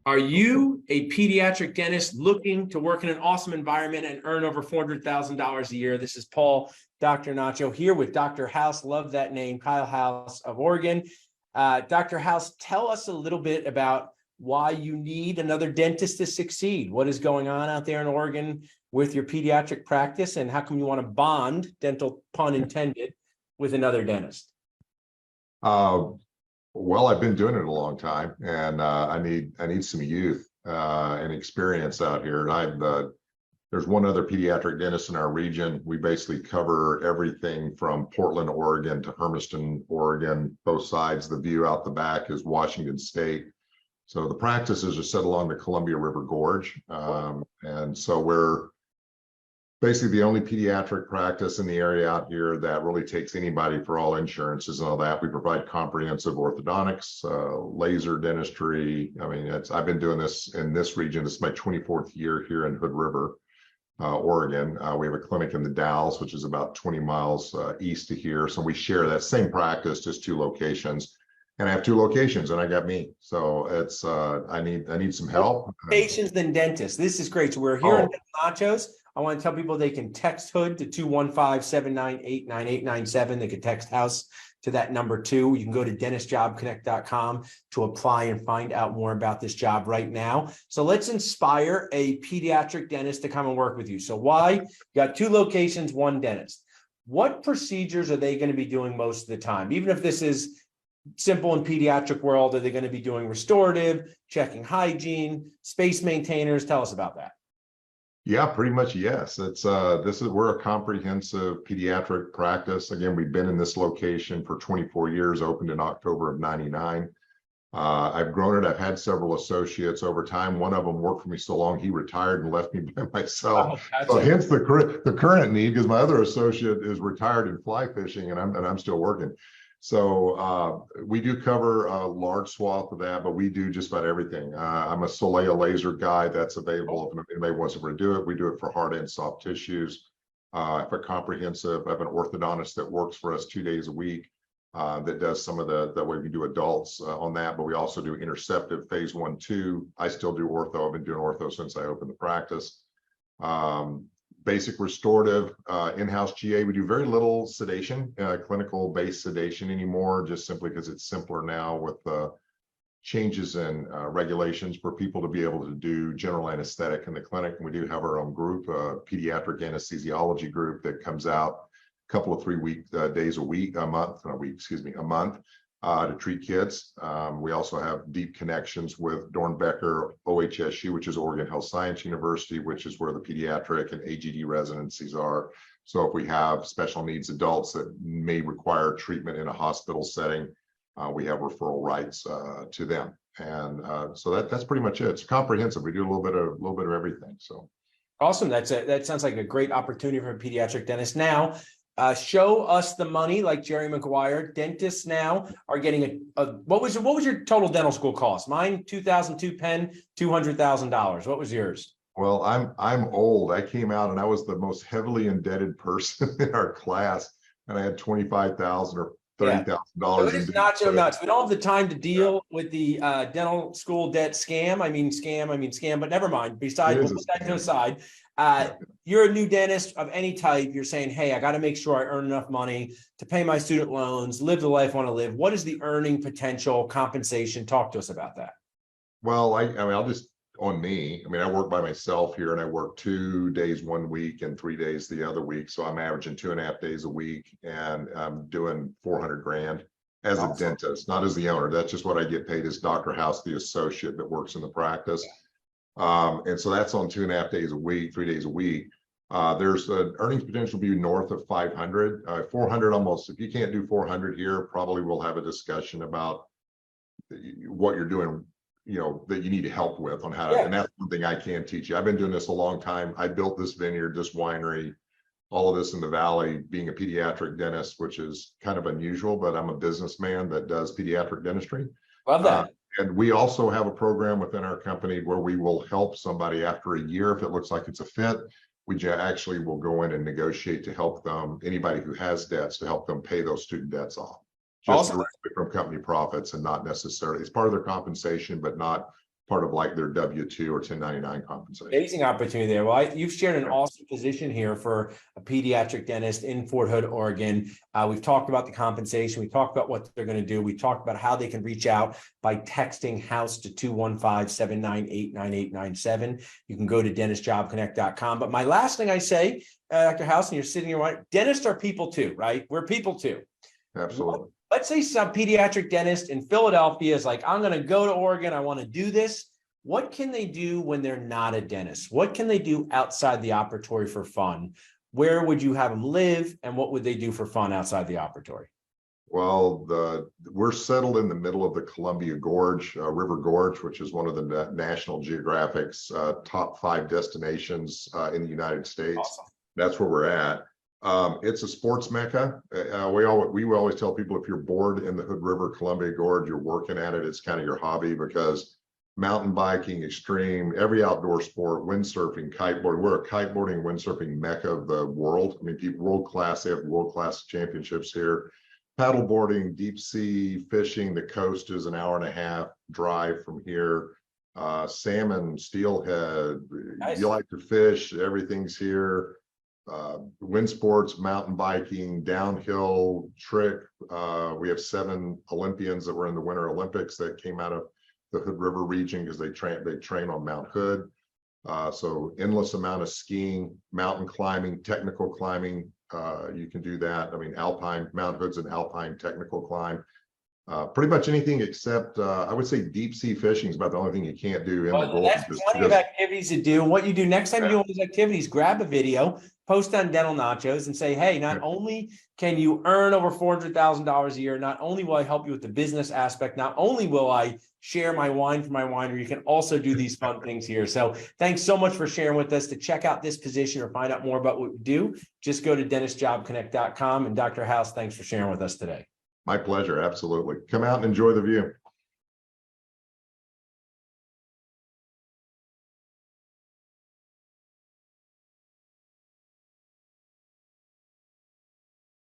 Are you a pediatric dentist looking to work in an awesome environment and earn over $400,000 a year? This is Paul, Dr. Nacho, here with Dr. House. Love that name, Kyle House of Oregon. Dr. House, tell us a little bit about why you need another dentist to succeed. What is going on out there in Oregon with your pediatric practice, and how come you want to bond, dental pun intended, with another dentist? Well, I've been doing it a long time, and I need some youth and experience out here. There's one other pediatric dentist in our region. We basically cover everything from Portland, Oregon to Hermiston, Oregon. Both sides, the view out the back is Washington State. So the practices are set along the Columbia River Gorge. And so we're basically the only pediatric practice in the area out here that really takes anybody for all insurances and all that. We provide comprehensive orthodontics, laser dentistry. I mean, I've been doing this in this region. This is my 24th year here in Hood River, Oregon. We have a clinic in the Dalles, which is about 20 miles east of here. So we share that same practice, just two locations. And I have two locations, and I got me. So it's I need some help. Locations than dentists. This is great. So we're here in Nachos. I want to tell people they can text Hood to 215-798-9897. They can text House to that number too. You can go to dentistjobconnect.com to apply and find out more about this job right now. So let's inspire a pediatric dentist to come and work with you. So why? You got two locations, one dentist. What procedures are they going to be doing most of the time? Even if this is simple in pediatric world, are they going to be doing restorative, checking hygiene, space maintainers? Tell us about that. Yeah, pretty much. Yes. We're a comprehensive pediatric practice. Again, we've been in this location for 24 years, opened in October of '99. I've grown it. I've had several associates over time. One of them worked for me so long, he retired and left me by myself. So hence the current need, because my other associate is retired in fly fishing, and I'm still working. So we do cover a large swath of that, but we do just about everything. I'm a Soleil laser guy that's available if anybody wants to do it. We do it for hard and soft tissues. I have an orthodontist that works for us 2 days a week that does some of that way we do adults on that, but we also do interceptive phase 1, 2. I still do ortho. I've been doing ortho since I opened the practice. Basic restorative, in-house GA. We do very little sedation, clinical-based sedation anymore, just simply because it's simpler now with changes in regulations for people to be able to do general anesthetic in the clinic. And we do have our own group, pediatric anesthesiology group that comes out a couple of 3 days a month to treat kids. We also have deep connections with Dornbecker OHSU, which is Oregon Health Science University, which is where the pediatric and AGD residencies are. So if we have special needs adults that may require treatment in a hospital setting, we have referral rights to them. And so that's pretty much it. It's comprehensive. We do a little bit of everything. So awesome. That sounds like a great opportunity for a pediatric dentist. Now, show us the money, like Jerry Maguire. Dentists now are getting what was your total dental school cost? Mine, 2002 Penn, $200,000. What was yours? Well, I'm old. I came out and I was the most heavily indebted person in our class, and I had $25,000 or $30,000. So it is not so nuts. We don't have the time to deal with the dental school debt scam. I mean scam, but never mind. Besides, we'll put that to the side. You're a new dentist of any type. You're saying, hey, I got to make sure I earn enough money to pay my student loans, live the life I want to live. What is the earning potential, compensation? Talk to us about that. Well, I'll just on me. I mean, I work by myself here, and I work 2 days 1 week and 3 days the other week. So I'm averaging 2.5 days a week, and I'm doing $400,000 as a dentist, not as the owner. That's just what I get paid as Dr. House, the associate that works in the practice. And so that's on 2.5 days a week, 3 days a week. There's an earnings potential be north of 500, 400 almost. If you can't do 400 here, probably we'll have a discussion about what you're doing, that you need help with on how to, and that's one thing I can teach you. I've been doing this a long time. I built this vineyard, this winery, all of this in the Valley, being a pediatric dentist, which is kind of unusual, but I'm a businessman that does pediatric dentistry. Love that. And we also have a program within our company where we will help somebody after a year. If it looks like it's a fit, we actually will go in and negotiate to help them, anybody who has debts, to help them pay those student debts off. Just directly from company profits, and not necessarily, it's part of their compensation, but not part of like their W-2 or 1099 compensation. Amazing opportunity there. Well, you've shared an awesome position here for a pediatric dentist in Fort Hood, Oregon. We've talked about the compensation. We talked about what they're going to do. We talked about how they can reach out by texting house to 215-798-9897. You can go to dentistjobconnect.com. But my last thing I say, Dr. House, and you're sitting here, right? Dentists are people too, right? We're people too. Absolutely. Let's say some pediatric dentist in Philadelphia is like, I'm going to go to Oregon. I want to do this. What can they do when they're not a dentist? What can they do outside the operatory for fun? Where would you have them live? And what would they do for fun outside the operatory? Well, we're settled in the middle of the Columbia Gorge, River Gorge, which is one of the National Geographic's top 5 destinations in the United States. Awesome. That's where we're at. It's a sports mecca. We always tell people, if you're bored in the Hood River, Columbia Gorge, you're working at it. It's kind of your hobby, because mountain biking, extreme, every outdoor sport, windsurfing, kiteboarding. We're a kiteboarding and windsurfing mecca of the world. I mean, people world-class, they have world-class championships here. Paddleboarding, deep sea fishing, the coast is an hour-and-a-half drive from here. Salmon, steelhead, Nice. You like to fish, everything's here. Wind sports, mountain biking, downhill, trick. We have 7 Olympians that were in the Winter Olympics that came out of the Hood River region, because they train on Mount Hood. So endless amount of skiing, mountain climbing, technical climbing. You can do that. I mean, alpine, Mount Hood's an alpine technical climb. Pretty much anything except, I would say, deep sea fishing is about the only thing you can't do in the Gulf. That's plenty of activities to do. What you do next time you do one of these activities, grab a video, post on Dental Nachos, and say, hey, not only can you earn over $400,000 a year, not only will I help you with the business aspect, not only will I share my wine from my winery, you can also do these fun things here. So thanks so much for sharing with us. To check out this position or find out more about what we do, just go to dentistjobconnect.com. And Dr. House, thanks for sharing with us today. My pleasure. Absolutely. Come out and enjoy the view.